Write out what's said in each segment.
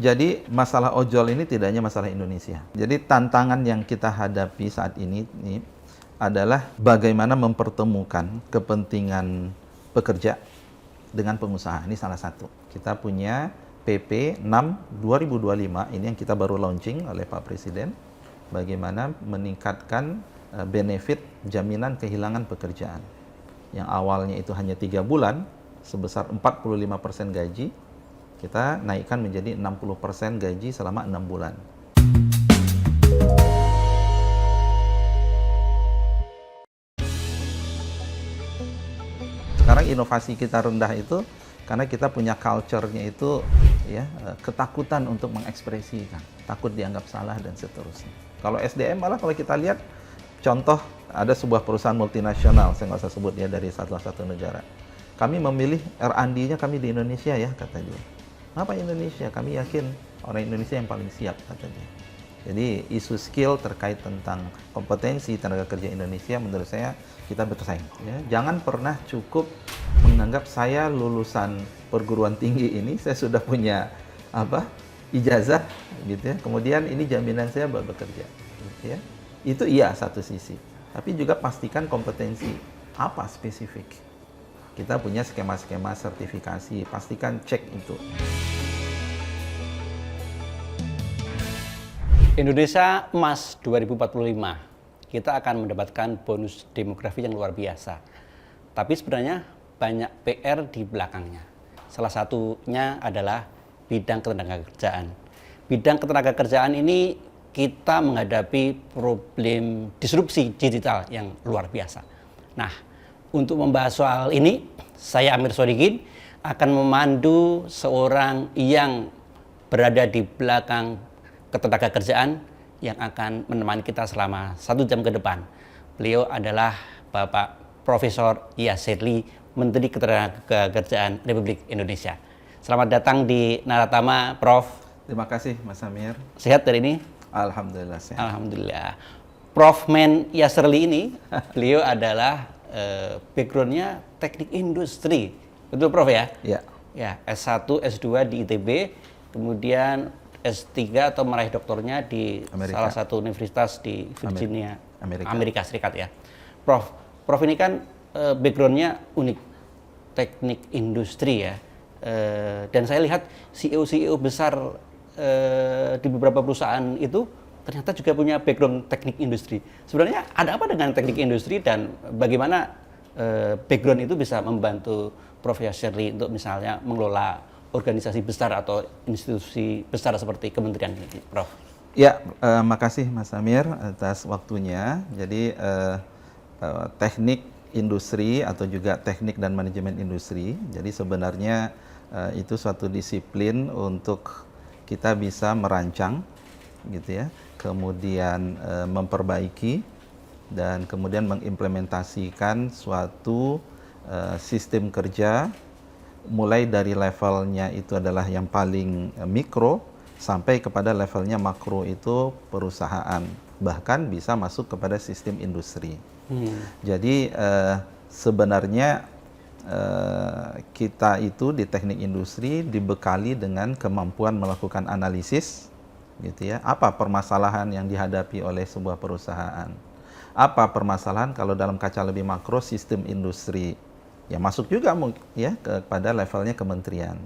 Jadi masalah ojol ini tidak hanya masalah Indonesia. Jadi tantangan yang kita hadapi saat ini adalah bagaimana mempertemukan kepentingan pekerja dengan pengusaha. Ini salah satu. Kita punya PP 6 2025, ini yang kita baru launching oleh Pak Presiden. Bagaimana meningkatkan benefit jaminan kehilangan pekerjaan. Yang awalnya itu hanya 3 bulan, sebesar 45% gaji, kita naikkan menjadi 60% gaji selama 6 bulan. Sekarang inovasi kita rendah itu karena kita punya culture-nya itu ya ketakutan untuk mengekspresikan, takut dianggap salah dan seterusnya. Kalau SDM malah kalau kita lihat contoh ada sebuah perusahaan multinasional, saya nggak usah sebut ya dari salah satu negara. Kami memilih R&D-nya kami di Indonesia ya, kata dia. Kenapa Indonesia? Kami yakin orang Indonesia yang paling siap, kata dia. Jadi isu skill terkait tentang kompetensi tenaga kerja Indonesia menurut saya kita bersaing. Ya. Jangan pernah cukup menganggap saya lulusan perguruan tinggi ini, saya sudah punya ijazah gitu ya. Kemudian ini jaminan saya buat bekerja. Gitu ya. Itu iya satu sisi. Tapi juga pastikan kompetensi apa spesifik. Kita punya skema-skema sertifikasi, pastikan cek itu. Indonesia Emas 2045, kita akan mendapatkan bonus demografi yang luar biasa. Tapi sebenarnya banyak PR di belakangnya. Salah satunya adalah bidang ketenagakerjaan. Bidang ketenagakerjaan ini kita menghadapi problem disrupsi digital yang luar biasa. Nah, untuk membahas soal ini, saya Amir Sodikin akan memandu seorang yang berada di belakang ketenagakerjaan yang akan menemani kita selama 1 jam ke depan. Beliau adalah Bapak Profesor Yasirli, Menteri Ketenagakerjaan Republik Indonesia. Selamat datang di Naratama, Prof. Terima kasih, Mas Amir. Sehat hari ini? Alhamdulillah sehat. Alhamdulillah. Prof. Men Yasirli ini, beliau adalah background-nya teknik industri. Betul, Prof ya? Ya. Ya, S1, S2 di ITB, kemudian S3 atau meraih doktornya di salah satu universitas di Virginia, Amerika Serikat ya. Prof ini kan background-nya unik, teknik industri ya. Dan saya lihat CEO besar di beberapa perusahaan itu ternyata juga punya background teknik industri. Sebenarnya ada apa dengan teknik industri dan bagaimana background itu bisa membantu Prof. Yasirli untuk misalnya mengelola organisasi besar atau institusi besar seperti kementerian ini, Prof? Ya, makasih Mas Amir atas waktunya. Jadi teknik industri atau juga teknik dan manajemen industri. Jadi sebenarnya itu suatu disiplin untuk kita bisa merancang, gitu ya. Kemudian memperbaiki dan kemudian mengimplementasikan suatu sistem kerja mulai dari levelnya itu adalah yang paling mikro sampai kepada levelnya makro itu perusahaan, bahkan bisa masuk kepada sistem industri. Jadi sebenarnya kita itu di teknik industri dibekali dengan kemampuan melakukan analisis, gitu ya. Apa permasalahan yang dihadapi oleh sebuah perusahaan? Apa permasalahan kalau dalam kaca lebih makro sistem industri? Ya masuk juga ya kepada levelnya kementerian.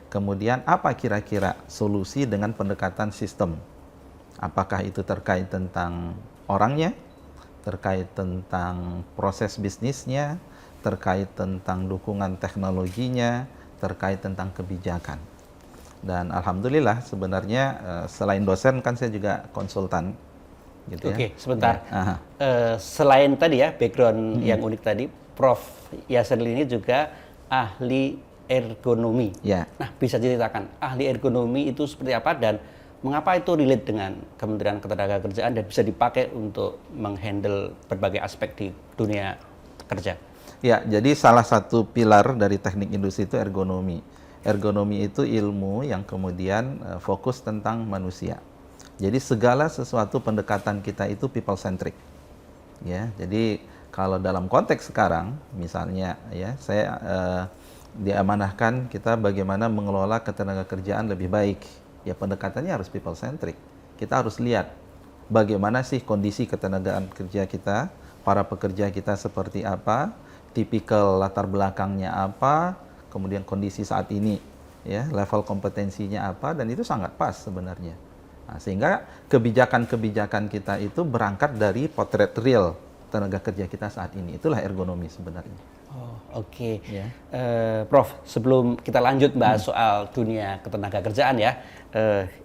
Kemudian apa kira-kira solusi dengan pendekatan sistem? Apakah itu terkait tentang orangnya, terkait tentang proses bisnisnya, terkait tentang dukungan teknologinya, terkait tentang kebijakan. Dan alhamdulillah sebenarnya selain dosen kan saya juga konsultan. Gitu ya. Oke, sebentar. Selain tadi ya background yang unik tadi, Prof. Yasirli ini juga ahli ergonomi. Ya. Nah, bisa diceritakan ahli ergonomi itu seperti apa dan mengapa itu relate dengan Kementerian Ketenagakerjaan dan bisa dipakai untuk menghandle berbagai aspek di dunia kerja? Ya, jadi salah satu pilar dari teknik industri itu ergonomi. Ergonomi itu ilmu yang kemudian fokus tentang manusia. Jadi segala sesuatu pendekatan kita itu people centric. Ya, jadi kalau dalam konteks sekarang, misalnya ya, saya diamanahkan kita bagaimana mengelola ketenagakerjaan lebih baik. Ya pendekatannya harus people centric. Kita harus lihat bagaimana sih kondisi ketenagaan kerja kita, para pekerja kita seperti apa, tipikal latar belakangnya apa, kemudian kondisi saat ini, ya level kompetensinya apa, dan itu sangat pas sebenarnya. Nah, sehingga kebijakan-kebijakan kita itu berangkat dari potret real tenaga kerja kita saat ini. Itulah ergonomi sebenarnya. Oh, oke. Ya. Prof, sebelum kita lanjut bahas soal dunia ketenaga kerjaan ya,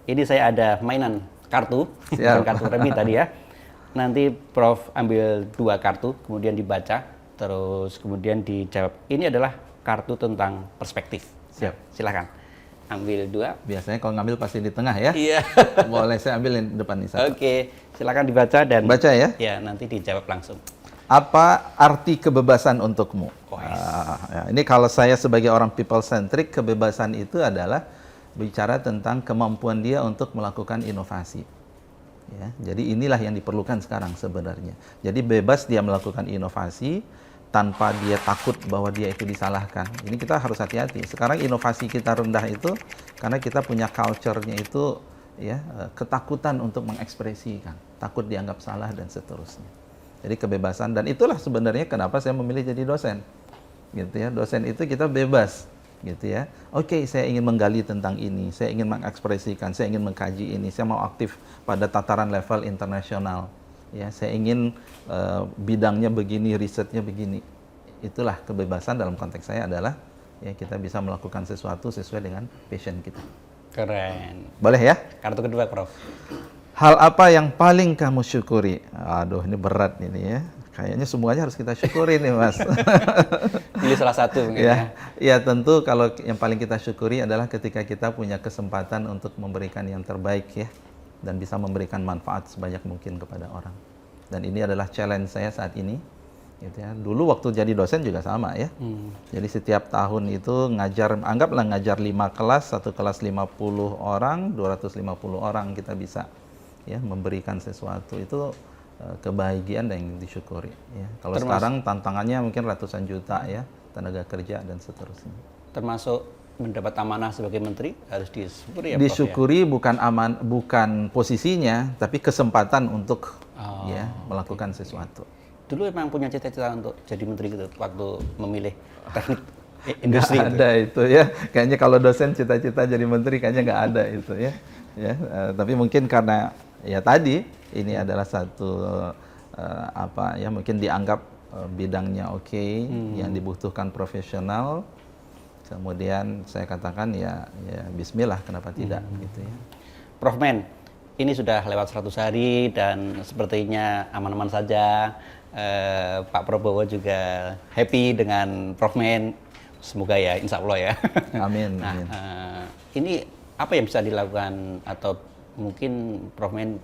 ini saya ada mainan kartu, bukan kartu remi tadi ya. Nanti Prof ambil 2 kartu, kemudian dibaca, terus kemudian dijawab. Ini adalah kartu tentang perspektif. Siap. Silakan. Ambil 2. Biasanya kalau ngambil pasti di tengah ya. Iya. Boleh saya ambil yang depan nih satu. Oke, silakan dibaca dan Baca ya. Ya, nanti dijawab langsung. Apa arti kebebasan untukmu? Oh, Ya, ini kalau saya sebagai orang people centric, kebebasan itu adalah bicara tentang kemampuan dia untuk melakukan inovasi. Ya, jadi inilah yang diperlukan sekarang sebenarnya. Jadi bebas dia melakukan inovasi tanpa dia takut bahwa dia itu disalahkan. Ini kita harus hati-hati. Sekarang inovasi kita rendah itu karena kita punya culture-nya itu ya ketakutan untuk mengekspresikan, takut dianggap salah dan seterusnya. Jadi kebebasan, dan itulah sebenarnya kenapa saya memilih jadi dosen. Gitu ya. Dosen itu kita bebas gitu ya. Oke, saya ingin menggali tentang ini, saya ingin mengekspresikan, saya ingin mengkaji ini, saya mau aktif pada tataran level internasional. Ya, saya ingin bidangnya begini, risetnya begini. Itulah kebebasan dalam konteks saya adalah ya kita bisa melakukan sesuatu sesuai dengan passion kita. Keren. Boleh ya? Kartu kedua, Prof. Hal apa yang paling kamu syukuri? Aduh, ini berat ini ya. Kayaknya semuanya harus kita syukuri nih, Mas. Pilih salah satu mungkin ya. Ya, tentu kalau yang paling kita syukuri adalah ketika kita punya kesempatan untuk memberikan yang terbaik ya, dan bisa memberikan manfaat sebanyak mungkin kepada orang. Dan ini adalah challenge saya saat ini. Gitu ya. Dulu waktu jadi dosen juga sama ya. Jadi setiap tahun itu ngajar, anggaplah ngajar 5 kelas, satu kelas 50 orang, 250 orang kita bisa ya memberikan sesuatu. Itu kebahagiaan dan yang disyukuri ya. Kalau sekarang tantangannya mungkin ratusan juta ya, tenaga kerja dan seterusnya. Termasuk mendapat amanah sebagai menteri harus disyukuri ya, disyukuri Prof, ya? bukan posisinya, tapi kesempatan untuk ya melakukan sesuatu. Dulu emang punya cita-cita untuk jadi menteri gitu waktu memilih teknik industri. Nggak ada itu ya. Kayaknya kalau dosen cita-cita jadi menteri kayaknya nggak ada itu ya. Tapi mungkin karena ya tadi ini adalah satu apa ya, mungkin dianggap bidangnya oke, yang dibutuhkan profesional. Kemudian saya katakan ya bismillah, kenapa tidak gitu ya. Prof Men, ini sudah lewat 100 hari dan sepertinya aman-aman saja. Pak Prabowo juga happy dengan Prof Men. Semoga ya, insya Allah ya. Amin. Nah, amin. Ini apa yang bisa dilakukan, atau mungkin Prof Men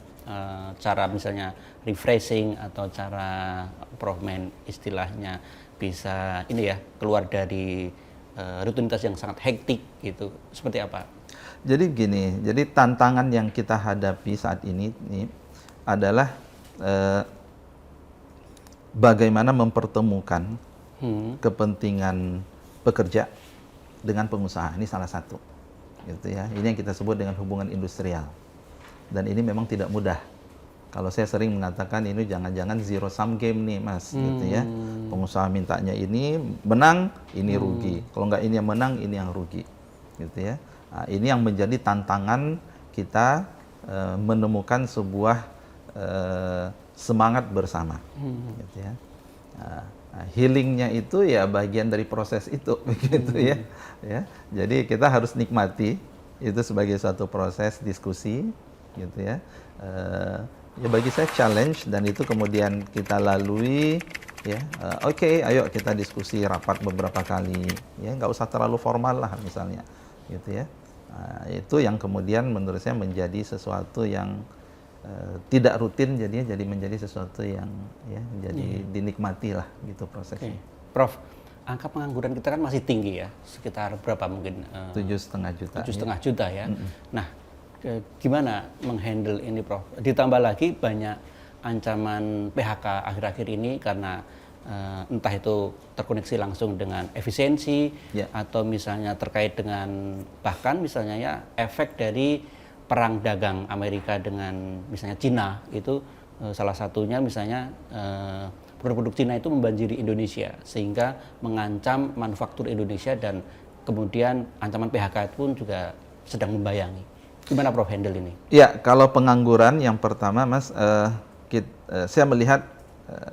cara misalnya refreshing, atau cara Prof Men istilahnya bisa ini ya keluar dari rutinitas yang sangat hektik gitu, seperti apa? Jadi gini, jadi tantangan yang kita hadapi saat ini adalah bagaimana mempertemukan kepentingan pekerja dengan pengusaha. Ini salah satu, gitu ya. Ini yang kita sebut dengan hubungan industrial. Dan ini memang tidak mudah. Kalau saya sering mengatakan ini jangan-jangan zero sum game nih, Mas, gitu ya. Pengusaha mintanya ini menang, ini rugi. Kalau nggak ini yang menang, ini yang rugi, gitu ya. Nah, ini yang menjadi tantangan kita menemukan sebuah semangat bersama, gitu ya. Healingnya itu ya bagian dari proses itu, begitu ya. Jadi kita harus nikmati itu sebagai suatu proses diskusi, gitu ya. Ya bagi saya challenge, dan itu kemudian kita lalui ya. Oke, ayo kita diskusi rapat beberapa kali ya, nggak usah terlalu formal lah misalnya, gitu ya. Itu yang kemudian menurut saya menjadi sesuatu yang tidak rutin, jadinya jadi menjadi sesuatu yang ya jadi dinikmati lah gitu prosesnya. Prof, angka pengangguran kita kan masih tinggi ya, sekitar berapa mungkin? 7,5 juta. 7,5 juta ya. Nah, gimana menghandle ini, Prof? Ditambah lagi banyak ancaman PHK akhir-akhir ini karena entah itu terkoneksi langsung dengan efisiensi atau misalnya terkait dengan bahkan misalnya ya efek dari perang dagang Amerika dengan misalnya Cina itu salah satunya misalnya produk-produk Cina itu membanjiri Indonesia sehingga mengancam manufaktur Indonesia dan kemudian ancaman PHK pun juga sedang membayangi. Gimana Prof handle ini? Ya, kalau pengangguran yang pertama Mas, saya melihat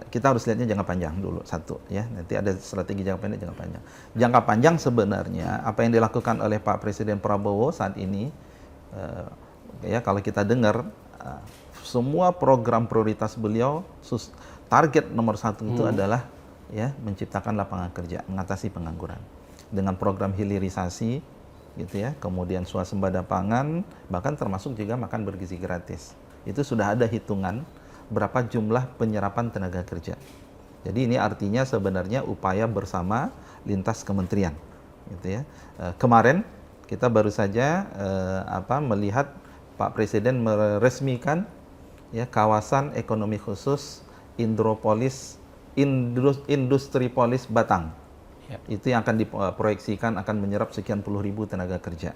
kita harus lihatnya jangka panjang dulu satu ya. Nanti ada strategi jangka pendek, jangka panjang. Jangka panjang sebenarnya apa yang dilakukan oleh Pak Presiden Prabowo saat ini ya kalau kita dengar semua program prioritas beliau target nomor satu itu adalah ya menciptakan lapangan kerja, mengatasi pengangguran dengan program hilirisasi gitu ya, kemudian swasembada pangan, bahkan termasuk juga makan bergizi gratis. Itu sudah ada hitungan berapa jumlah penyerapan tenaga kerja. Jadi ini artinya sebenarnya upaya bersama lintas kementerian, gitu ya. Kemarin kita baru saja melihat Pak Presiden meresmikan ya kawasan ekonomi khusus Industripolis Batang. Ya. Itu yang akan diproyeksikan akan menyerap sekian puluh ribu tenaga kerja.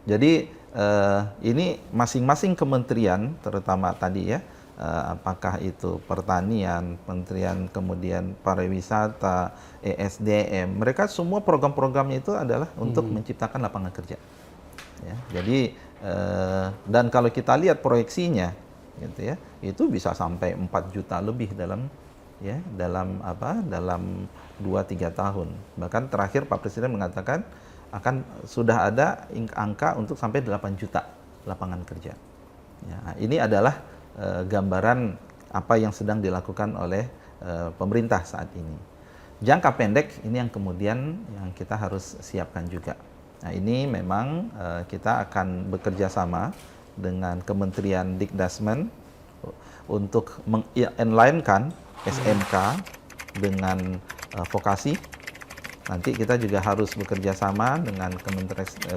Jadi ini masing-masing kementerian, terutama tadi ya, apakah itu pertanian, kementerian kemudian pariwisata, ESDM, mereka semua program-programnya itu adalah untuk menciptakan lapangan kerja. Ya, jadi dan kalau kita lihat proyeksinya, gitu ya, itu bisa sampai 4 juta lebih dalam 2-3 tahun. Bahkan terakhir Pak Presiden mengatakan sudah ada angka untuk sampai 8 juta lapangan kerja. Ya, ini adalah gambaran apa yang sedang dilakukan oleh pemerintah saat ini. Jangka pendek ini yang kemudian yang kita harus siapkan juga. Nah, ini memang kita akan bekerja sama dengan Kementerian Dikdasmen untuk meng-inline-kan SMK dengan vokasi. Nanti kita juga harus bekerja sama dengan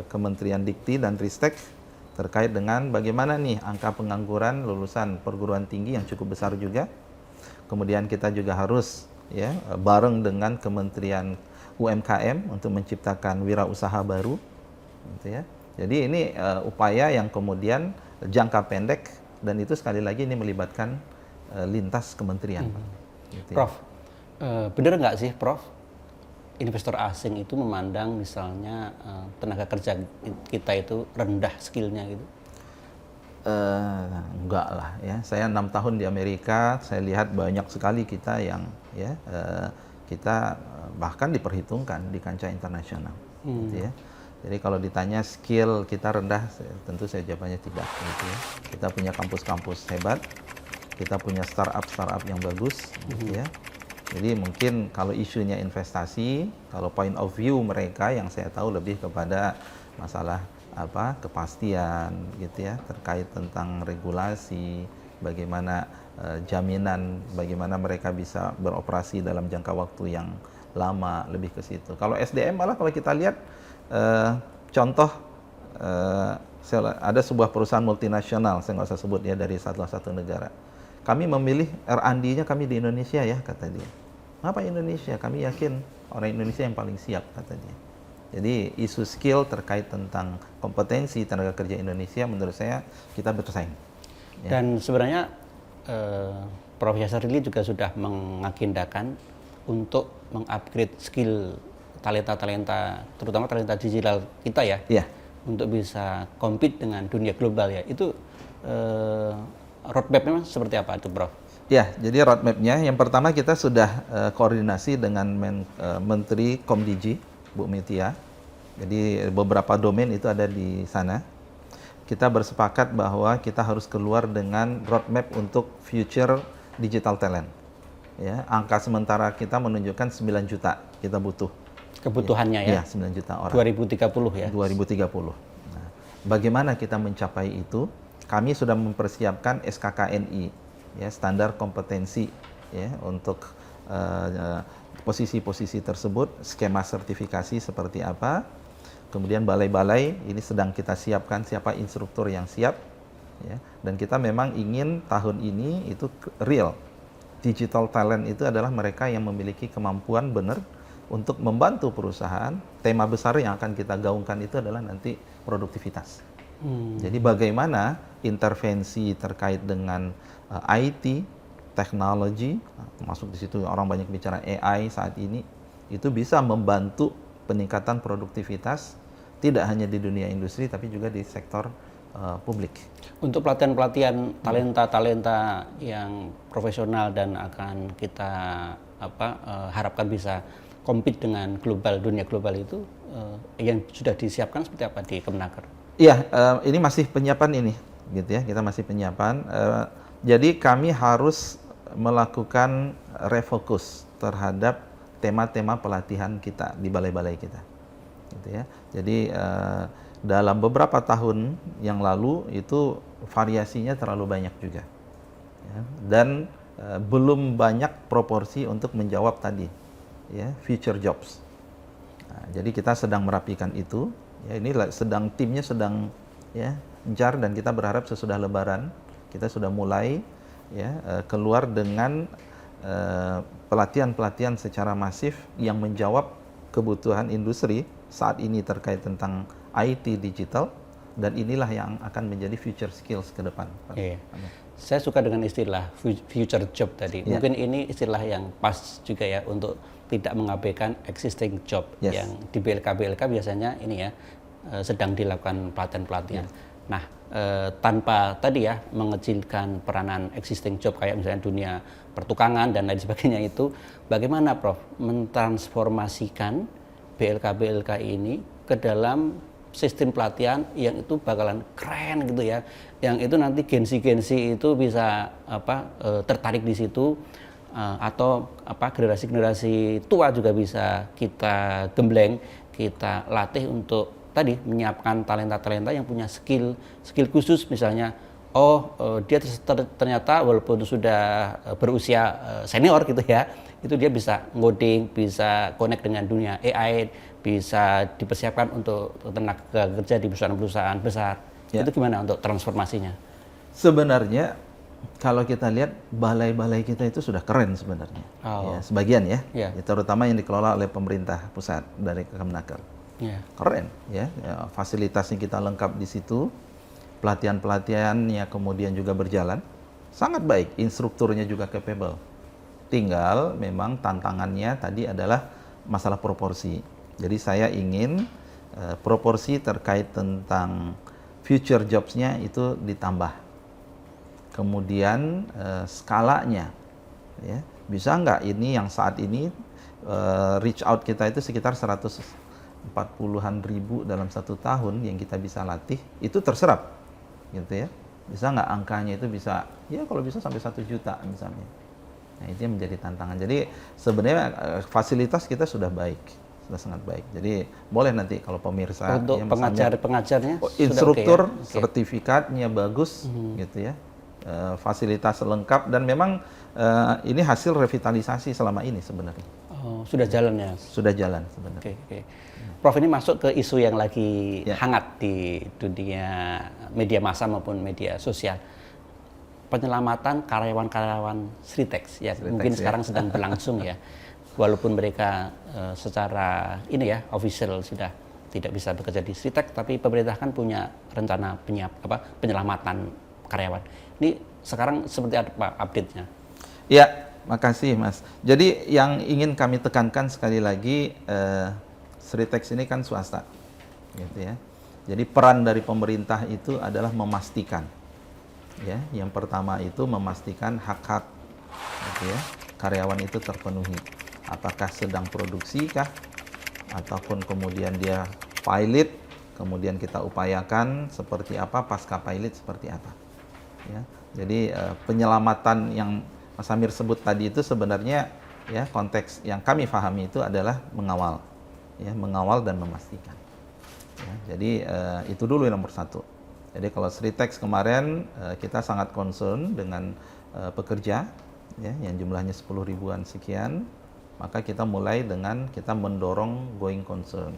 Kementerian Dikti dan Ristek terkait dengan bagaimana nih angka pengangguran lulusan perguruan tinggi yang cukup besar juga. Kemudian kita juga harus ya bareng dengan Kementerian UMKM untuk menciptakan wirausaha baru, gitu ya. Jadi ini upaya yang kemudian jangka pendek dan itu sekali lagi ini melibatkan lintas kementerian. Gitu ya. Prof, benar nggak sih Prof, investor asing itu memandang misalnya tenaga kerja kita itu rendah skillnya gitu? Enggak lah ya. Saya 6 tahun di Amerika, saya lihat banyak sekali kita yang ya kita bahkan diperhitungkan di kancah internasional. Gitu ya. Jadi kalau ditanya skill kita rendah, tentu saya jawabannya tidak. Gitu ya. Kita punya kampus-kampus hebat, kita punya startup yang bagus, gitu ya. Jadi mungkin kalau isunya investasi, kalau point of view mereka yang saya tahu lebih kepada masalah kepastian, gitu ya, terkait tentang regulasi, bagaimana jaminan, bagaimana mereka bisa beroperasi dalam jangka waktu yang lama, lebih ke situ. Kalau SDM malah kalau kita lihat contoh ada sebuah perusahaan multinasional, saya nggak usah sebut ya, dari salah satu negara. Kami memilih R&D-nya kami di Indonesia ya, kata dia. Kenapa Indonesia? Kami yakin orang Indonesia yang paling siap, kata dia. Jadi isu skill terkait tentang kompetensi tenaga kerja Indonesia menurut saya kita bersaing. Ya. Dan sebenarnya Prof. Yasarili juga sudah mengagendakan untuk mengupgrade skill talenta-talenta, terutama talenta digital kita ya, untuk bisa compete dengan dunia global ya. Itu roadmap-nya seperti apa itu, Prof? Ya, jadi roadmap-nya yang pertama kita sudah koordinasi dengan Menteri Komdigi, Bu Metia. Jadi beberapa domain itu ada di sana. Kita bersepakat bahwa kita harus keluar dengan roadmap untuk future digital talent. Ya, angka sementara kita menunjukkan 9 juta kita butuh. Kebutuhannya ya? Iya, 9 juta orang. 2030 ya? 2030. Nah, bagaimana kita mencapai itu? Kami sudah mempersiapkan SKKNI, ya, standar kompetensi ya, untuk posisi-posisi tersebut, skema sertifikasi seperti apa. Kemudian balai-balai ini sedang kita siapkan siapa instruktur yang siap, ya. Dan kita memang ingin tahun ini itu real. Digital talent itu adalah mereka yang memiliki kemampuan benar untuk membantu perusahaan. Tema besar yang akan kita gaungkan itu adalah nanti produktivitas. Jadi bagaimana intervensi terkait dengan IT, teknologi, masuk di situ orang banyak bicara AI saat ini, itu bisa membantu peningkatan produktivitas tidak hanya di dunia industri tapi juga di sektor publik. Untuk pelatihan-pelatihan talenta-talenta yang profesional dan akan kita harapkan bisa compete dengan dunia global itu, yang sudah disiapkan seperti apa di Kemenaker? Iya, ini masih penyiapan ini, gitu ya. Kita masih penyiapan. Jadi kami harus melakukan refokus terhadap tema-tema pelatihan kita di balai-balai kita, gitu ya. Jadi dalam beberapa tahun yang lalu itu variasinya terlalu banyak juga, ya. Dan belum banyak proporsi untuk menjawab tadi, ya, future jobs. Nah, jadi kita sedang merapikan itu. Ya, ini timnya sedang ya gencar dan kita berharap sesudah Lebaran kita sudah mulai ya keluar dengan pelatihan-pelatihan secara masif yang menjawab kebutuhan industri saat ini terkait tentang IT digital, dan inilah yang akan menjadi future skills ke depan. Iya. Saya suka dengan istilah future job tadi. Yeah. Mungkin ini istilah yang pas juga ya untuk tidak mengabaikan existing job. Yes. Yang di BLK biasanya ini ya sedang dilakukan pelatihan-pelatihan. Yeah. Nah, tanpa tadi ya mengecilkan peranan existing job kayak misalnya dunia pertukangan dan lain sebagainya itu, bagaimana Prof mentransformasikan BLK ini ke dalam sistem pelatihan yang itu bakalan keren gitu ya, yang itu nanti gensi itu bisa tertarik di situ, atau generasi tua juga bisa kita gembleng, kita latih untuk tadi menyiapkan talenta-talenta yang punya skill khusus, misalnya dia ternyata walaupun sudah berusia senior gitu ya, itu dia bisa ngoding, bisa connect dengan dunia AI, bisa dipersiapkan untuk tenaga kerja di perusahaan-perusahaan besar. Ya. Itu gimana untuk transformasinya? Sebenarnya kalau kita lihat balai-balai kita itu sudah keren sebenarnya. Ya, sebagian ya. Terutama yang dikelola oleh pemerintah pusat dari Kemenaker. Keren ya. Fasilitasnya kita lengkap di situ. Pelatihan-pelatihannya kemudian juga berjalan sangat baik, instrukturnya juga capable. Tinggal memang tantangannya tadi adalah masalah proporsi. Jadi saya ingin proporsi terkait tentang future jobs-nya itu ditambah. Kemudian skalanya, ya, bisa nggak ini yang saat ini reach out kita itu sekitar 140-an ribu dalam 1 tahun yang kita bisa latih, itu terserap, gitu ya. Bisa nggak angkanya itu bisa, ya kalau bisa sampai 1 juta misalnya. Nah, itu yang menjadi tantangan. Jadi sebenarnya fasilitas kita sudah baik, sudah sangat baik. Jadi boleh nanti kalau pemirsa untuk ya, pengajarnya instruktur, okay, ya? Sertifikatnya bagus, gitu ya. Fasilitas lengkap, dan memang ini hasil revitalisasi selama ini sebenarnya. Sudah jalan ya? Sudah jalan sebenarnya. Okay. Prof, ini masuk ke isu yang lagi hangat di dunia media massa maupun media sosial. Penyelamatan karyawan-karyawan Sritex ya, mungkin sekarang sedang berlangsung ya. Walaupun mereka secara ini ya official sudah tidak bisa bekerja di Sritex, tapi pemerintah kan punya rencana penyelamatan karyawan. Ini sekarang seperti apa update-nya? Ya, makasih Mas. Jadi yang ingin kami tekankan sekali lagi, Sritex ini kan swasta, gitu ya. Jadi peran dari pemerintah itu adalah memastikan, ya, yang pertama itu memastikan hak-hak, gitu ya, karyawan itu terpenuhi. Apakah sedang produksi kah, ataupun kemudian dia pilot, kemudian kita upayakan seperti apa, pasca pilot seperti apa. Ya, jadi penyelamatan yang Mas Amir sebut tadi itu sebenarnya ya konteks yang kami pahami itu adalah mengawal, ya, mengawal dan memastikan. Ya, jadi itu dulu yang nomor 1. Jadi kalau Sritex kemarin kita sangat concern dengan pekerja, ya, yang jumlahnya 10 ribuan sekian, maka kita mulai dengan kita mendorong going concern.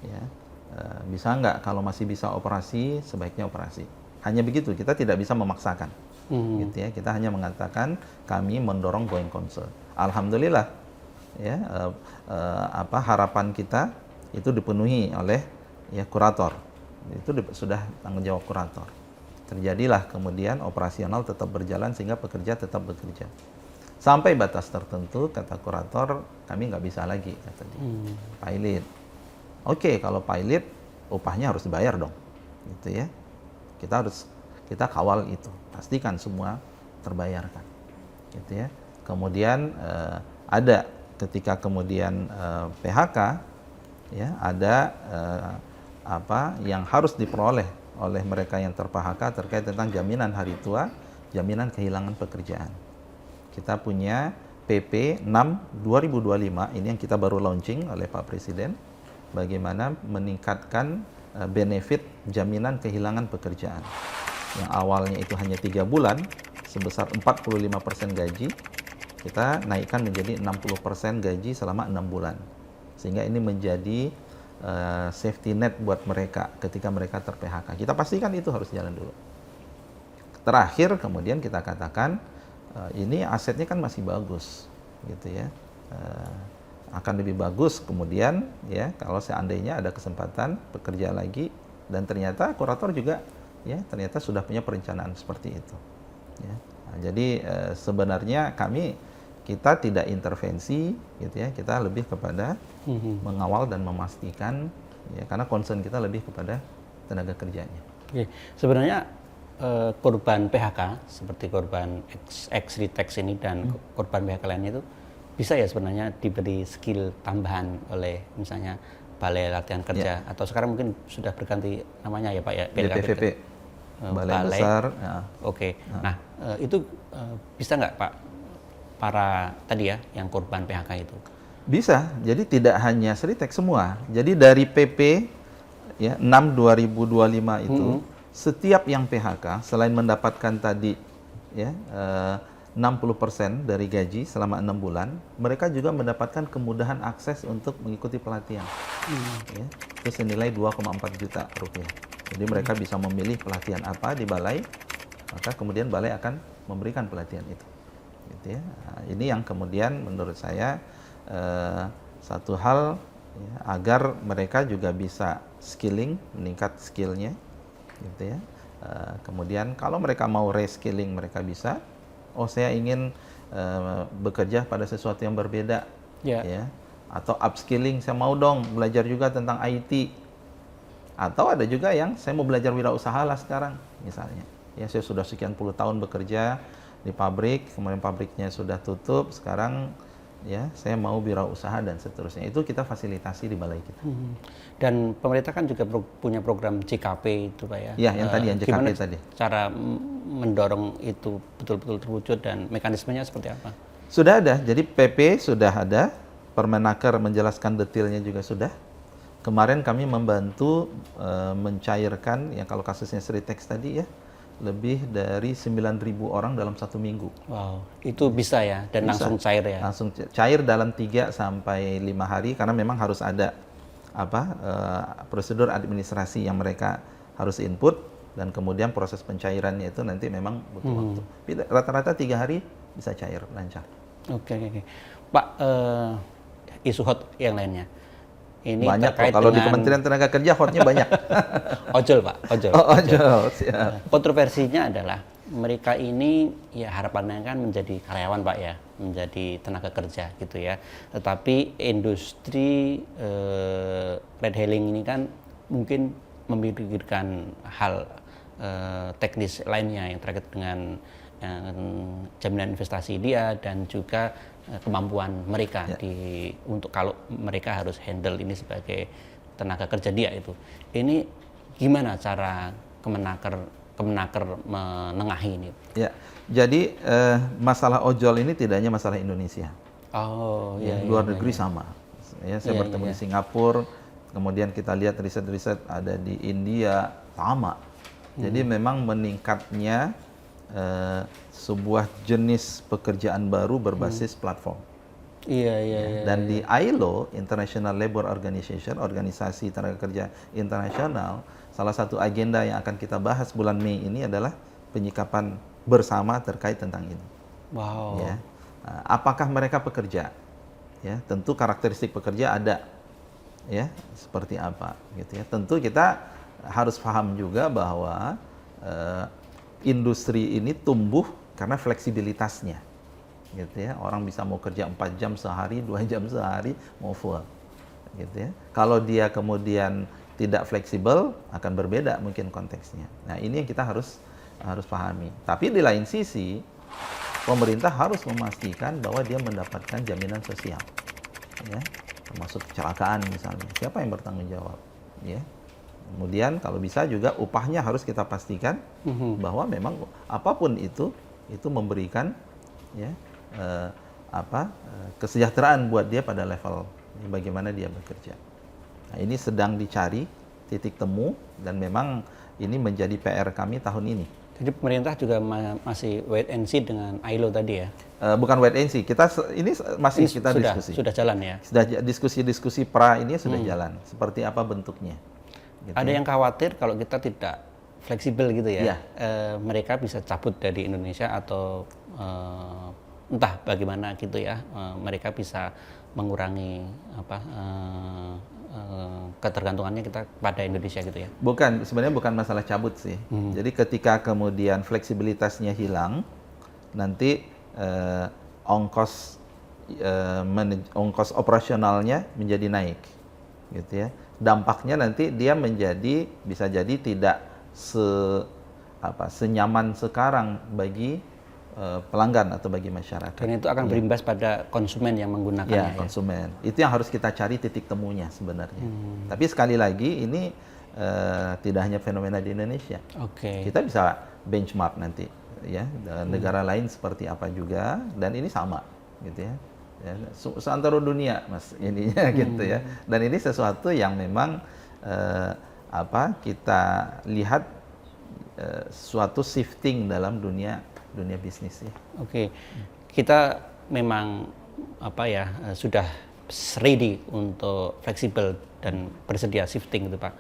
Ya, bisa nggak kalau masih bisa operasi, sebaiknya operasi. Hanya begitu, kita tidak bisa memaksakan, gitu ya. Kita hanya mengatakan kami mendorong going concern. Alhamdulillah, ya, harapan kita itu dipenuhi oleh ya kurator, itu sudah tanggung jawab kurator. Terjadilah kemudian operasional tetap berjalan sehingga pekerja tetap bekerja. Sampai batas tertentu, kata kurator, kami nggak bisa lagi, kata dia. Pilot. Oke, kalau pilot, upahnya harus dibayar dong. Gitu ya. Kita kawal itu. Pastikan semua terbayarkan. Gitu ya. Kemudian ada ketika kemudian PHK, ya, ada yang harus diperoleh oleh mereka yang ter-PHK terkait tentang jaminan hari tua, jaminan kehilangan pekerjaan. Kita punya PP 6 2025, ini yang kita baru launching oleh Pak Presiden, bagaimana meningkatkan benefit jaminan kehilangan pekerjaan. Yang awalnya itu hanya 3 bulan, sebesar 45% gaji, kita naikkan menjadi 60% gaji selama 6 bulan. Sehingga ini menjadi safety net buat mereka ketika mereka ter-PHK. Kita pastikan itu harus jalan dulu. Terakhir kemudian kita katakan, ini asetnya kan masih bagus, gitu ya. Akan lebih bagus kemudian ya kalau seandainya ada kesempatan bekerja lagi, dan ternyata kurator juga ya ternyata sudah punya perencanaan seperti itu. Ya. Nah, jadi sebenarnya kita tidak intervensi, gitu ya. Kita lebih kepada mengawal dan memastikan, ya, karena concern kita lebih kepada tenaga kerjanya. Oke. Sebenarnya korban PHK seperti korban ex-Ritex ini dan korban PHK lainnya itu bisa ya sebenarnya diberi skill tambahan oleh misalnya Balai Latihan Kerja, atau sekarang mungkin sudah berganti namanya ya Pak ya, BPPP, Balai Besar. Ya. Oke. Nah itu bisa nggak Pak para tadi ya yang korban PHK itu? Bisa. Jadi tidak hanya Ritex semua. Jadi dari PP ya 6 2025 itu setiap yang PHK selain mendapatkan tadi ya 60% dari gaji selama 6 bulan, mereka juga mendapatkan kemudahan akses untuk mengikuti pelatihan. Ya, itu senilai 2,4 juta rupiah. Jadi mereka bisa memilih pelatihan apa di balai, maka kemudian balai akan memberikan pelatihan itu. Gitu ya. Nah, ini yang kemudian menurut saya satu hal ya, agar mereka juga bisa skilling, meningkat skillnya, gitu ya. Kemudian kalau mereka mau reskilling mereka bisa. Oh, saya ingin bekerja pada sesuatu yang berbeda, ya. Atau upskilling, saya mau dong belajar juga tentang IT. Atau ada juga yang saya mau belajar wirausaha lah sekarang, misalnya. Ya, saya sudah sekian puluh tahun bekerja di pabrik, kemudian pabriknya sudah tutup, sekarang ya saya mau wirausaha dan seterusnya. Itu kita fasilitasi di balai kita. Dan pemerintah kan juga punya program JKP itu Pak ya. Ya, yang tadi yang JKP tadi. Cara mendorong itu betul-betul terwujud dan mekanismenya seperti apa? Sudah ada. Jadi PP sudah ada, Permenaker menjelaskan detailnya juga sudah. Kemarin kami membantu mencairkan ya kalau kasusnya Ritex tadi ya, lebih dari 9.000 orang dalam 1 minggu. Wow, itu bisa ya, dan bisa. Langsung cair ya? Langsung cair dalam 3 sampai 5 hari, karena memang harus ada prosedur administrasi yang mereka harus input, dan kemudian proses pencairannya itu nanti memang butuh waktu. Rata-rata 3 hari bisa cair, lancar. Oke. Pak, isu hot yang lainnya. Ini banyak kalau di Kementerian Tenaga Kerja hotnya banyak. Ojol Pak, ojol. Oh, ojol. Siap. Kontroversinya adalah mereka ini ya harapannya kan menjadi karyawan Pak ya, menjadi tenaga kerja gitu ya. Tetapi industri ride hailing ini kan mungkin memikirkan hal teknis lainnya yang terkait dengan jaminan investasi dia dan juga kemampuan mereka untuk kalau mereka harus handle ini sebagai tenaga kerja dia itu. Ini gimana cara Kemenaker menengahi ini? Ya, jadi masalah ojol ini tidak hanya masalah Indonesia. Oh, ya, luar negeri sama. Ya, saya bertemu di Singapura, kemudian kita lihat riset-riset ada di India sama. Jadi memang meningkatnya sebuah jenis pekerjaan baru berbasis platform. Iya. Dan di ILO, International Labour Organization, organisasi tenaga kerja internasional, salah satu agenda yang akan kita bahas bulan Mei ini adalah penyikapan bersama terkait tentang ini. Wow. Ya. Apakah mereka pekerja? Ya, tentu karakteristik pekerja ada. Ya, seperti apa gitu ya. Tentu kita harus paham juga bahwa industri ini tumbuh karena fleksibilitasnya, gitu ya. Orang bisa mau kerja 4 jam sehari, 2 jam sehari, mau full, gitu ya. Kalau dia kemudian tidak fleksibel, akan berbeda mungkin konteksnya. Nah, ini yang kita harus pahami. Tapi di lain sisi, pemerintah harus memastikan bahwa dia mendapatkan jaminan sosial, ya, termasuk kecelakaan misalnya. Siapa yang bertanggung jawab, ya? Kemudian kalau bisa juga upahnya harus kita pastikan bahwa memang apapun itu memberikan, ya, kesejahteraan buat dia pada level bagaimana dia bekerja. Nah, ini sedang dicari titik temu dan memang ini menjadi PR kami tahun ini. Jadi pemerintah juga masih wait and see dengan ILO tadi ya? Bukan wait and see, masih kita diskusi. Sudah jalan ya? Sudah diskusi pra ini sudah jalan. Seperti apa bentuknya? Gitu. Ada yang khawatir kalau kita tidak fleksibel gitu ya? Iya. Mereka bisa cabut dari Indonesia atau entah bagaimana gitu ya? Mereka bisa mengurangi ketergantungannya kita pada Indonesia gitu ya? Sebenarnya bukan masalah cabut sih. Jadi ketika kemudian fleksibilitasnya hilang, nanti ongkos operasionalnya menjadi naik, gitu ya. Dampaknya nanti dia bisa jadi tidak senyaman sekarang bagi pelanggan atau bagi masyarakat. Dan itu akan berimbas pada konsumen yang menggunakannya. Ya, konsumen. Itu yang harus kita cari titik temunya sebenarnya. Tapi sekali lagi ini tidak hanya fenomena di Indonesia. Kita bisa benchmark nanti, ya, negara lain seperti apa juga, dan ini sama, gitu ya. Seantero dunia, Mas, ininya gitu ya. Dan ini sesuatu yang memang kita lihat suatu shifting dalam dunia bisnis ya. Kita memang sudah ready untuk fleksibel dan bersedia shifting gitu Pak.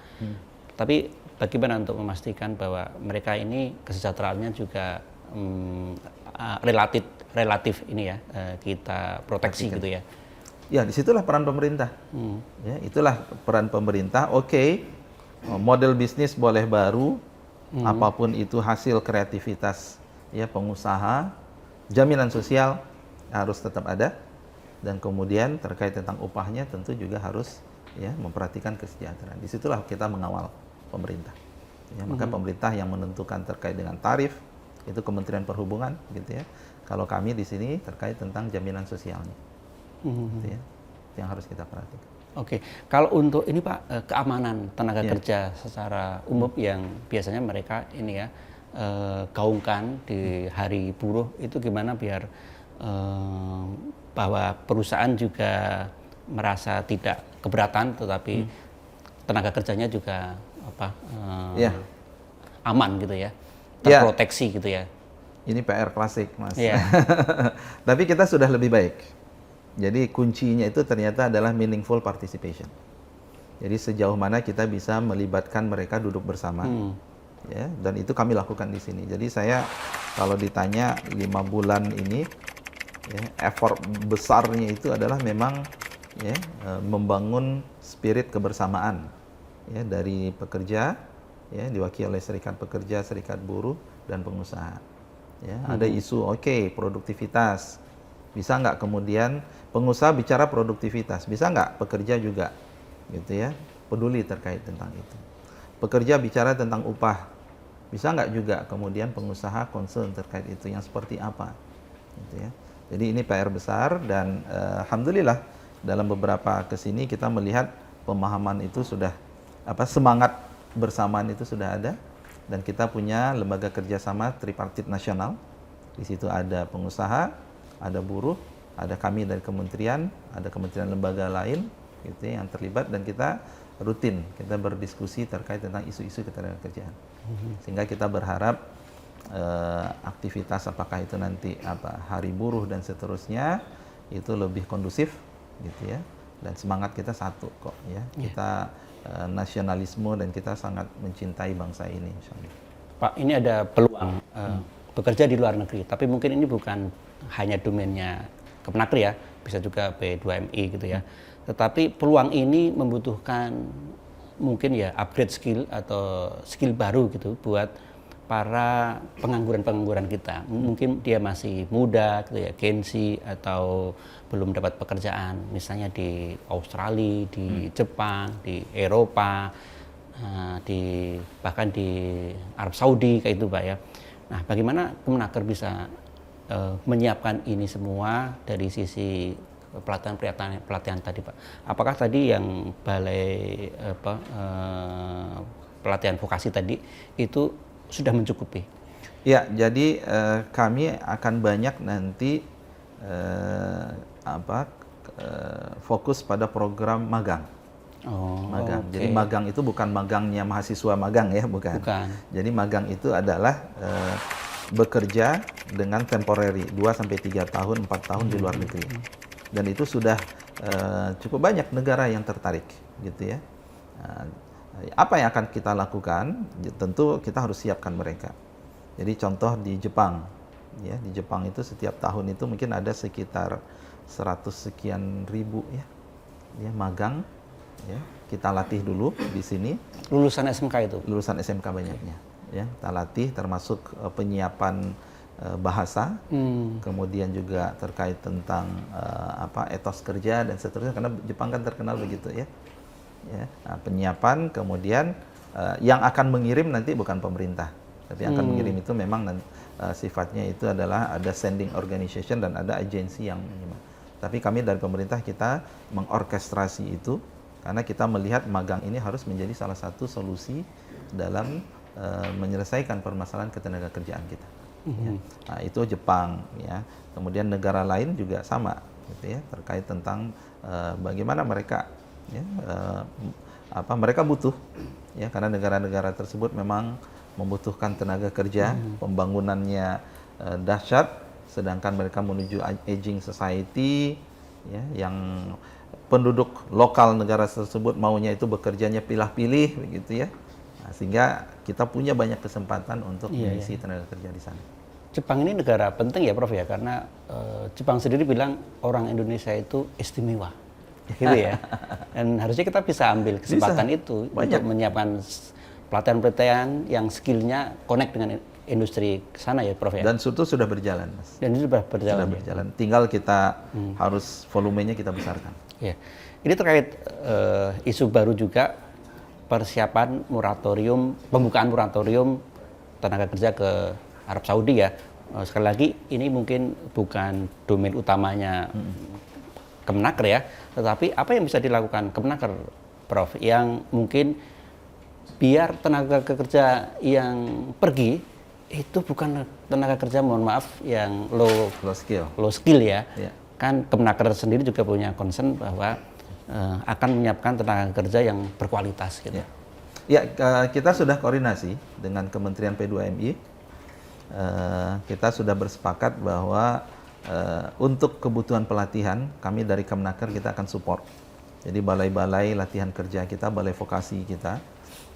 Tapi bagaimana untuk memastikan bahwa mereka ini kesejahteraannya juga relatif ini ya, kita proteksi gitu ya. Ya, disitulah peran pemerintah. Ya, itulah peran pemerintah. Model bisnis boleh baru, apapun itu hasil kreativitas ya pengusaha, jaminan sosial harus tetap ada, dan kemudian terkait tentang upahnya tentu juga harus ya memperhatikan kesejahteraan. Disitulah kita mengawal pemerintah. Ya, maka pemerintah yang menentukan terkait dengan tarif itu Kementerian Perhubungan, gitu ya. Kalau kami di sini terkait tentang jaminan sosialnya, gitu ya, yang harus kita perhatikan. Kalau untuk ini Pak, keamanan tenaga kerja secara umum yang biasanya mereka ini ya gaungkan di hari buruh, itu gimana biar bahwa perusahaan juga merasa tidak keberatan, tetapi tenaga kerjanya juga aman gitu ya, terproteksi gitu ya. Ini PR klasik, Mas. Tapi kita sudah lebih baik. Jadi kuncinya itu ternyata adalah meaningful participation. Jadi sejauh mana kita bisa melibatkan mereka duduk bersama. Ya, dan itu kami lakukan di sini. Jadi saya kalau ditanya 5 bulan ini, ya, effort besarnya itu adalah memang ya, membangun spirit kebersamaan ya, dari pekerja, ya, diwakili oleh serikat pekerja, serikat buruh, dan pengusaha. Ya, ada isu produktivitas. Bisa nggak kemudian pengusaha bicara produktivitas, bisa nggak pekerja juga, gitu ya, peduli terkait tentang itu. Pekerja bicara tentang upah, bisa nggak juga kemudian pengusaha concern terkait itu, yang seperti apa, gitu ya. Jadi ini PR besar, dan alhamdulillah dalam beberapa kesini kita melihat pemahaman itu sudah semangat bersamaan itu sudah ada, dan kita punya lembaga kerjasama tripartit nasional. Di situ ada pengusaha, ada buruh, ada kami dari kementerian, ada kementerian lembaga lain, gitu ya, yang terlibat, dan kita rutin kita berdiskusi terkait tentang isu-isu ketenagakerjaan. Sehingga kita berharap aktivitas apakah itu nanti hari buruh dan seterusnya itu lebih kondusif, gitu ya. Dan semangat kita satu kok ya. Kita nasionalisme, dan kita sangat mencintai bangsa ini, insyaallah. Pak, ini ada peluang bekerja di luar negeri, tapi mungkin ini bukan hanya domainnya Kemenagri ya, bisa juga B2MI gitu ya. Tetapi peluang ini membutuhkan mungkin ya upgrade skill atau skill baru gitu buat para pengangguran kita. Mungkin dia masih muda gitu ya, Gen Z atau belum dapat pekerjaan, misalnya di Australia, di Jepang, di Eropa, bahkan di Arab Saudi kayak itu Pak ya. Nah, bagaimana Kemenaker bisa menyiapkan ini semua dari sisi pelatihan tadi Pak? Apakah tadi yang balai pelatihan vokasi tadi itu sudah mencukupi? Ya, jadi kami akan banyak nanti fokus pada program magang. Magang. Okay. Jadi magang itu bukan magangnya mahasiswa magang ya, bukan. Jadi magang itu adalah bekerja dengan temporary 2-3 tahun, 4 tahun di luar negeri. Dan itu sudah cukup banyak negara yang tertarik, gitu ya. Apa yang akan kita lakukan? Tentu kita harus siapkan mereka. Jadi contoh di Jepang, ya di Jepang itu setiap tahun itu mungkin ada sekitar 100 sekian ribu ya magang. Ya, kita latih dulu di sini. Lulusan SMK itu? Lulusan SMK banyaknya. Ya, kita latih termasuk penyiapan bahasa, kemudian juga terkait tentang etos kerja dan seterusnya. Karena Jepang kan terkenal begitu ya. Nah, penyiapan, kemudian yang akan mengirim nanti bukan pemerintah, tapi yang akan mengirim itu memang sifatnya itu adalah ada sending organization dan ada agensi yang menyimak. Tapi kami dari pemerintah kita mengorkestrasi itu. Karena kita melihat magang ini harus menjadi salah satu solusi dalam menyelesaikan permasalahan ketenaga kerjaan kita. Ya. Nah, itu Jepang, ya. Kemudian negara lain juga sama, gitu ya, terkait tentang bagaimana mereka, ya, mereka butuh, ya, karena negara-negara tersebut memang membutuhkan tenaga kerja, pembangunannya dahsyat, sedangkan mereka menuju aging society, ya, yang penduduk lokal negara tersebut maunya itu bekerjanya pilih-pilih begitu ya. Nah, sehingga kita punya banyak kesempatan untuk mengisi tenaga kerja di sana. Jepang ini negara penting ya Prof ya, karena Jepang sendiri bilang orang Indonesia itu istimewa. Gitu ya. Dan harusnya kita bisa ambil kesempatan itu untuk menyiapkan pelatihan-pelatihan yang skillnya connect dengan industri sana ya Prof ya. Dan itu sudah berjalan Mas. Dan itu sudah berjalan. Sudah berjalan. Tinggal kita harus volumenya kita besarkan. Ya. Ini terkait isu baru juga, persiapan moratorium, pembukaan moratorium tenaga kerja ke Arab Saudi ya. Sekali lagi ini mungkin bukan domain utamanya Kemenaker ya, tetapi apa yang bisa dilakukan Kemenaker Prof yang mungkin biar tenaga kerja yang pergi itu bukan tenaga kerja, mohon maaf, yang low skill ya. Kan Kemenaker sendiri juga punya concern bahwa akan menyiapkan tenaga kerja yang berkualitas gitu. Ya, kita sudah koordinasi dengan Kementerian P2MI. Kita sudah bersepakat bahwa untuk kebutuhan pelatihan kami dari Kemenaker kita akan support. Jadi balai-balai latihan kerja kita, balai vokasi kita,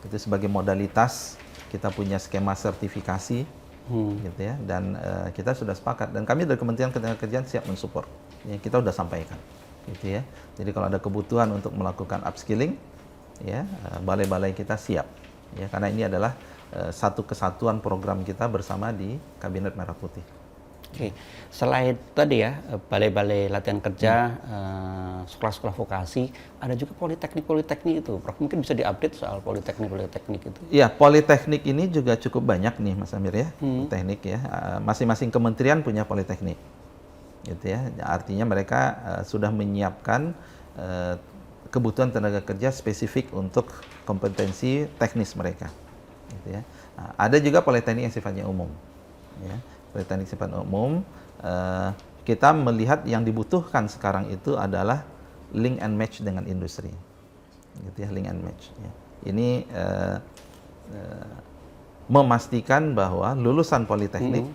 itu sebagai modalitas kita punya skema sertifikasi, gitu ya. Dan kita sudah sepakat. Dan kami dari Kementerian Ketenagakerjaan siap mensupport. Ya, kita sudah sampaikan, gitu ya. Jadi kalau ada kebutuhan untuk melakukan upskilling, ya balai-balai kita siap. Ya, karena ini adalah satu kesatuan program kita bersama di Kabinet Merah Putih. Oke, selain tadi ya balai-balai latihan kerja, sekolah-sekolah vokasi, ada juga politeknik itu. Prof, mungkin bisa diupdate soal politeknik itu. Iya, politeknik ini juga cukup banyak nih Mas Amir ya, teknik ya. Masing-masing kementerian punya politeknik, gitu ya. Artinya mereka sudah menyiapkan kebutuhan tenaga kerja spesifik untuk kompetensi teknis mereka, gitu ya. Nah, ada juga politeknik yang sifatnya umum, ya. Politeknik sifat umum, kita melihat yang dibutuhkan sekarang itu adalah link and match dengan industri, gitu ya, link and match. Ya. Ini memastikan bahwa lulusan politeknik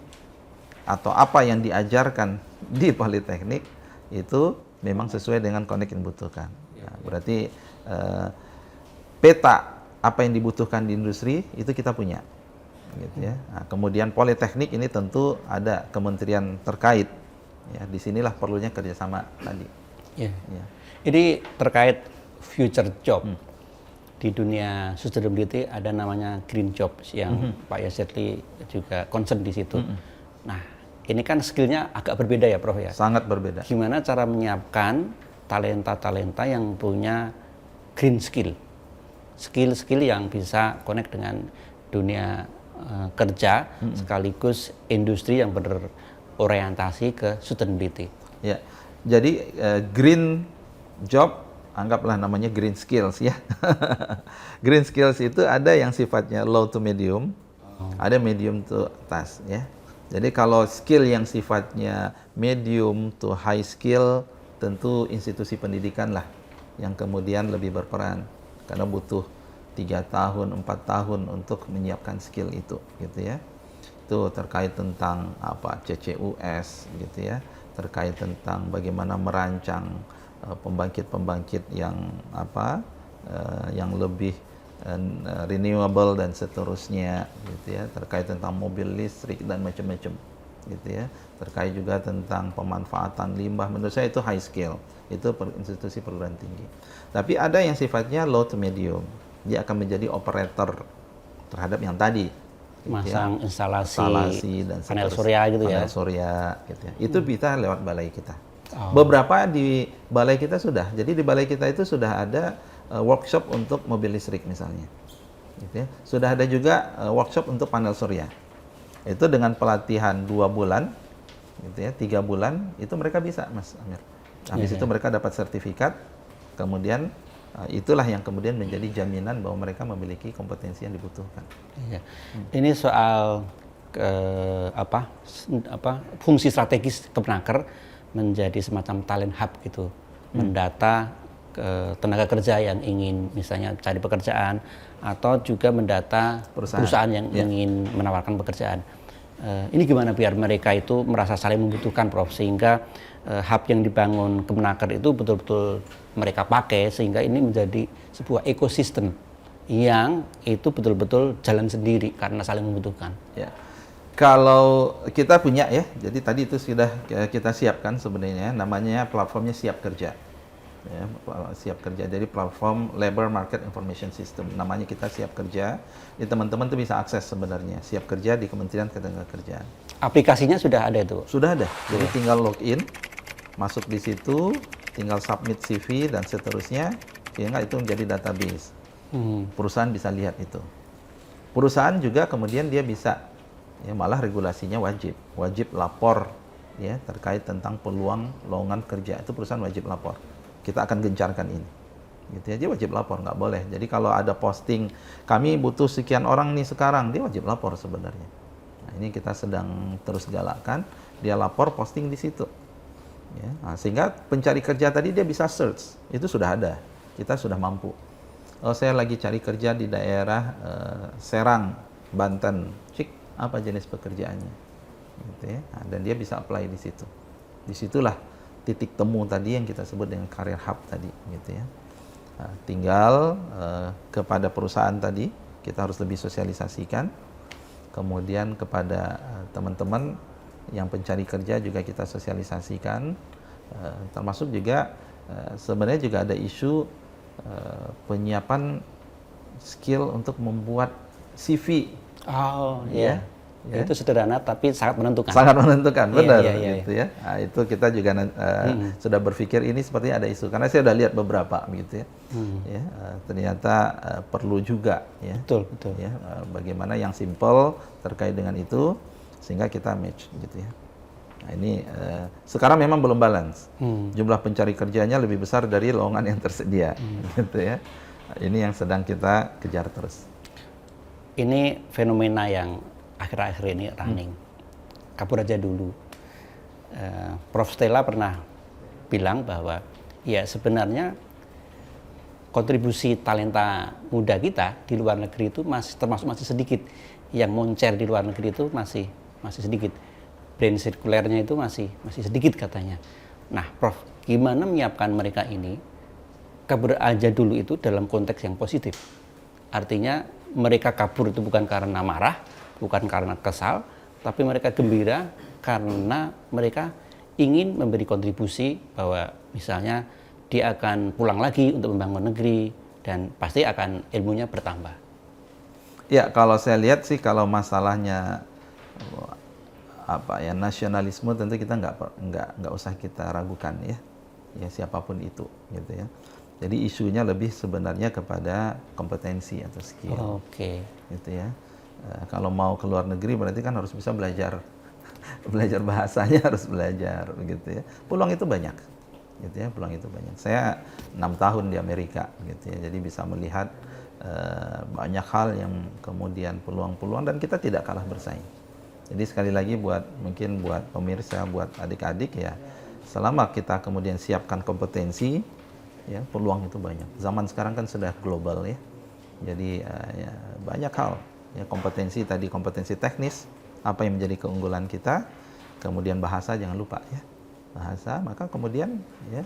atau apa yang diajarkan di politeknik itu memang sesuai dengan connect yang dibutuhkan. Nah, berarti peta apa yang dibutuhkan di industri itu kita punya. Gitu ya. Nah, kemudian politeknik ini tentu ada kementerian terkait. Ya, disinilah perlunya kerjasama tadi. Ya. Ya. Ini terkait future job di dunia sustainability ada namanya green jobs yang Pak Yazidli juga concern di situ. Nah, ini kan skillnya agak berbeda ya, Prof ya. Sangat berbeda. Gimana cara menyiapkan talenta-talenta yang punya green skill, skill-skill yang bisa connect dengan dunia kerja sekaligus industri yang berorientasi ke sustainability. Ya, jadi green job anggaplah namanya green skills ya. Green skills itu ada yang sifatnya low to medium, ada medium to atas ya. Jadi kalau skill yang sifatnya medium to high skill, tentu institusi pendidikan lah yang kemudian lebih berperan karena butuh 3 tahun, 4 tahun untuk menyiapkan skill itu gitu ya. Itu terkait tentang apa CCUS gitu ya, terkait tentang bagaimana merancang pembangkit-pembangkit yang yang lebih renewable dan seterusnya gitu ya, terkait tentang mobil listrik dan macam-macam gitu ya, terkait juga tentang pemanfaatan limbah. Menurut saya itu high skill, itu institusi perguruan tinggi. Tapi ada yang sifatnya low to medium, dia akan menjadi operator terhadap yang tadi gitu masang ya, instalasi dan panel seterusnya. surya gitu ya. Panel surya gitu ya. Itu bisa lewat balai kita. Beberapa di balai kita sudah. Jadi di balai kita itu sudah ada workshop untuk mobil listrik misalnya. Gitu ya. Sudah ada juga workshop untuk panel surya. Itu dengan pelatihan 2 bulan, gitu ya, 3 bulan, itu mereka bisa, Mas Amir. Habis itu mereka dapat sertifikat, kemudian itulah yang kemudian menjadi jaminan bahwa mereka memiliki kompetensi yang dibutuhkan. Iya. Ini soal fungsi strategis Kemenaker menjadi semacam talent hub gitu, mendata tenaga kerja yang ingin misalnya cari pekerjaan atau juga mendata perusahaan yang ingin menawarkan pekerjaan. Ini gimana biar mereka itu merasa saling membutuhkan, Prof, sehingga hub yang dibangun Kemenaker itu betul-betul mereka pakai sehingga ini menjadi sebuah ekosistem yang itu betul-betul jalan sendiri karena saling membutuhkan. Ya. Kalau kita punya ya, jadi tadi itu sudah kita siapkan sebenarnya, namanya platformnya Siap Kerja. Ya, Siap Kerja, jadi platform Labor Market Information System, namanya kita Siap Kerja. Jadi teman-teman tuh bisa akses sebenarnya Siap Kerja di Kementerian Ketenagakerjaan. Aplikasinya sudah ada itu? Sudah ada, jadi tinggal login, masuk di situ, tinggal submit CV dan seterusnya, sehingga itu menjadi database. Perusahaan bisa lihat itu. Perusahaan juga kemudian dia bisa, ya malah regulasinya wajib lapor ya terkait tentang peluang lowongan kerja, itu perusahaan wajib lapor. Kita akan gencarkan ini gitu ya, dia wajib lapor, nggak boleh. Jadi kalau ada posting kami butuh sekian orang nih sekarang, dia wajib lapor sebenarnya. Nah, ini kita sedang terus galakkan, dia lapor posting di situ ya. Nah, sehingga pencari kerja tadi dia bisa search, itu sudah ada, kita sudah mampu. Oh, saya lagi cari kerja di daerah Serang, Banten, cik apa jenis pekerjaannya gitu ya. Nah, dan dia bisa apply di situ. Disitulah titik temu tadi yang kita sebut dengan career hub tadi gitu ya. Nah, tinggal kepada perusahaan tadi kita harus lebih sosialisasikan, kemudian kepada teman-teman yang pencari kerja juga kita sosialisasikan, termasuk juga sebenarnya juga ada isu penyiapan skill untuk membuat CV. Oh iya. Ya. Itu sederhana tapi sangat menentukan. Sangat menentukan, benar iya. gitu ya. Nah, itu kita juga sudah berpikir ini sepertinya ada isu karena saya sudah lihat beberapa gitu ya. Ya, ternyata perlu juga ya. Betul. Ya, bagaimana yang simple terkait dengan itu sehingga kita match gitu ya. Nah, ini sekarang memang belum balance. Jumlah pencari kerjanya lebih besar dari lowongan yang tersedia gitu ya. Nah, ini yang sedang kita kejar terus. Ini fenomena yang akhir-akhir ini running. Kabur aja dulu. Prof Stella pernah bilang bahwa ya sebenarnya kontribusi talenta muda kita di luar negeri itu masih sedikit. Yang moncer di luar negeri itu masih sedikit. Brain sirkulernya itu masih sedikit katanya. Nah, Prof, gimana menyiapkan mereka ini kabur aja dulu itu dalam konteks yang positif? Artinya mereka kabur itu bukan karena marah, bukan karena kesal, tapi mereka gembira karena mereka ingin memberi kontribusi bahwa misalnya dia akan pulang lagi untuk membangun negeri dan pasti akan ilmunya bertambah. Ya, kalau saya lihat sih kalau masalahnya nasionalisme tentu kita nggak usah kita ragukan ya siapapun itu gitu ya. Jadi isunya lebih sebenarnya kepada kompetensi atau skill. Oke. Gitu ya. Kalau mau ke luar negeri berarti kan harus bisa belajar belajar bahasanya, harus belajar gitu ya. Peluang itu banyak. Gitu ya, peluang itu banyak. Saya 6 tahun di Amerika gitu ya. Jadi bisa melihat banyak hal yang kemudian peluang-peluang dan kita tidak kalah bersaing. Jadi sekali lagi mungkin buat pemirsa, buat adik-adik ya, selama kita kemudian siapkan kompetensi, ya peluang itu banyak. Zaman sekarang kan sudah global ya. Jadi ya, banyak hal. Ya, kompetensi teknis, apa yang menjadi keunggulan kita, kemudian bahasa jangan lupa ya. Bahasa, maka kemudian ya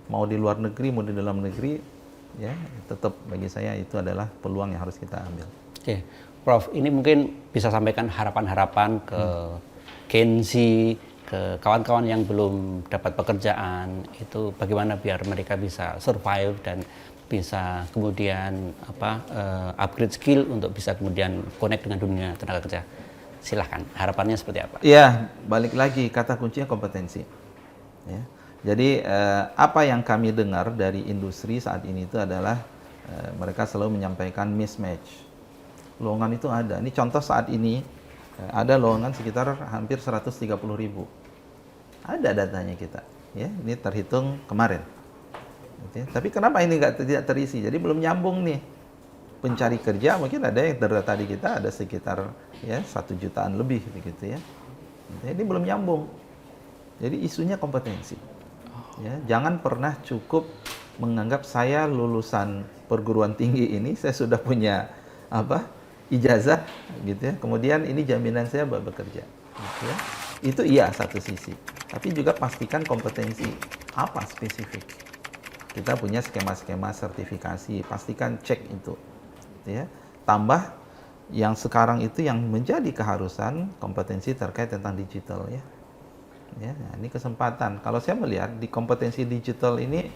mau di luar negeri, mau di dalam negeri, ya tetap bagi saya itu adalah peluang yang harus kita ambil. Oke, Prof, ini mungkin bisa sampaikan harapan-harapan ke Gen Z, ke kawan-kawan yang belum dapat pekerjaan, itu bagaimana biar mereka bisa survive dan bisa kemudian upgrade skill untuk bisa kemudian connect dengan dunia tenaga kerja. Silahkan, harapannya seperti apa? Iya, balik lagi kata kuncinya kompetensi. Ya. Jadi apa yang kami dengar dari industri saat ini itu adalah mereka selalu menyampaikan mismatch. Lowongan itu ada. Ini contoh saat ini ada lowongan sekitar hampir 130.000. Ada datanya kita. Ya, ini terhitung kemarin. Gitu ya. Tapi kenapa ini tidak terisi? Jadi belum nyambung nih. Pencari kerja mungkin ada yang terdata di kita ada sekitar ya 1 jutaan lebih gitu ya. Ini belum nyambung. Jadi isunya kompetensi. Ya, jangan pernah cukup menganggap saya lulusan perguruan tinggi ini saya sudah punya ijazah gitu ya. Kemudian ini jaminan saya buat bekerja. Gitu ya. Itu iya satu sisi. Tapi juga pastikan kompetensi apa spesifik. Kita punya skema-skema sertifikasi, pastikan cek itu. Gitu ya. Tambah yang sekarang itu yang menjadi keharusan kompetensi terkait tentang digital ya. Ya, ini kesempatan. Kalau saya melihat di kompetensi digital ini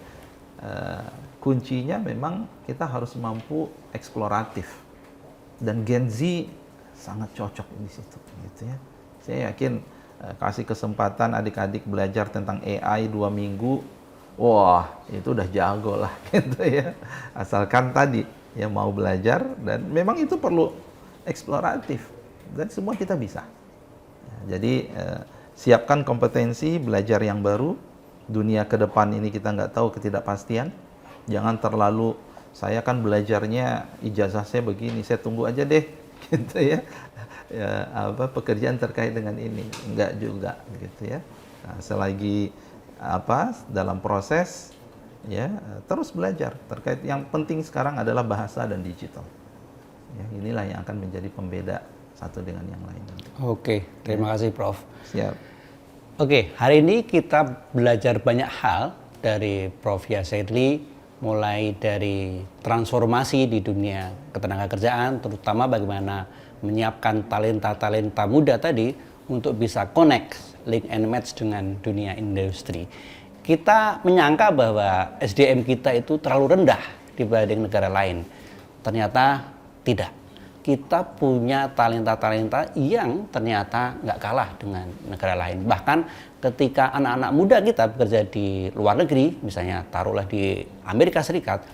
kuncinya memang kita harus mampu eksploratif dan Gen Z sangat cocok di situ, gitu ya. Saya yakin kasih kesempatan adik-adik belajar tentang AI 2 minggu, wah itu udah jago lah, gitu ya. Asalkan tadi ya mau belajar dan memang itu perlu eksploratif dan semua kita bisa. Ya, jadi siapkan kompetensi, belajar yang baru. Dunia ke depan ini kita nggak tahu ketidakpastian. Jangan terlalu, saya kan belajarnya ijazah saya begini, saya tunggu aja deh, gitu ya. Pekerjaan terkait dengan ini, enggak juga, gitu ya. Nah, selagi dalam proses, ya terus belajar terkait. Yang penting sekarang adalah bahasa dan digital. Ya, inilah yang akan menjadi pembeda satu dengan yang lain. Oke, terima kasih Prof. Siap. Oke, hari ini kita belajar banyak hal dari Prof. Yasirli, mulai dari transformasi di dunia ketenagakerjaan, terutama bagaimana menyiapkan talenta-talenta muda tadi untuk bisa connect, link and match dengan dunia industri. Kita menyangka bahwa SDM kita itu terlalu rendah dibanding negara lain. Ternyata tidak. Kita punya talenta-talenta yang ternyata nggak kalah dengan negara lain. Bahkan ketika anak-anak muda kita bekerja di luar negeri, misalnya taruhlah di Amerika Serikat,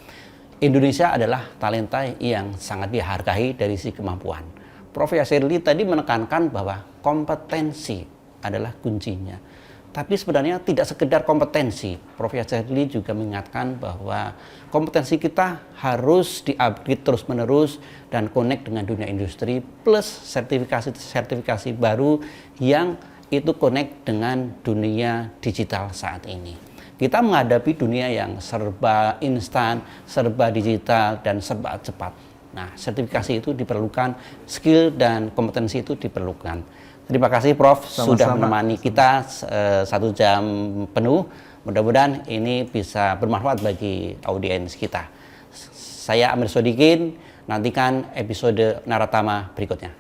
Indonesia adalah talenta yang sangat dihargai dari sisi kemampuan. Prof. Yasirli tadi menekankan bahwa kompetensi adalah kuncinya. Tapi sebenarnya tidak sekedar kompetensi. Prof. Yasirli juga mengingatkan bahwa kompetensi kita harus di-upgrade terus-menerus dan connect dengan dunia industri plus sertifikasi baru yang itu connect dengan dunia digital saat ini. Kita menghadapi dunia yang serba instan, serba digital, dan serba cepat. Nah, sertifikasi itu diperlukan, skill dan kompetensi itu diperlukan. Terima kasih Prof. Sudah menemani kita 1 jam penuh. Mudah-mudahan ini bisa bermanfaat bagi audiens kita. Saya Amir Sodikin, nantikan episode Naratama berikutnya.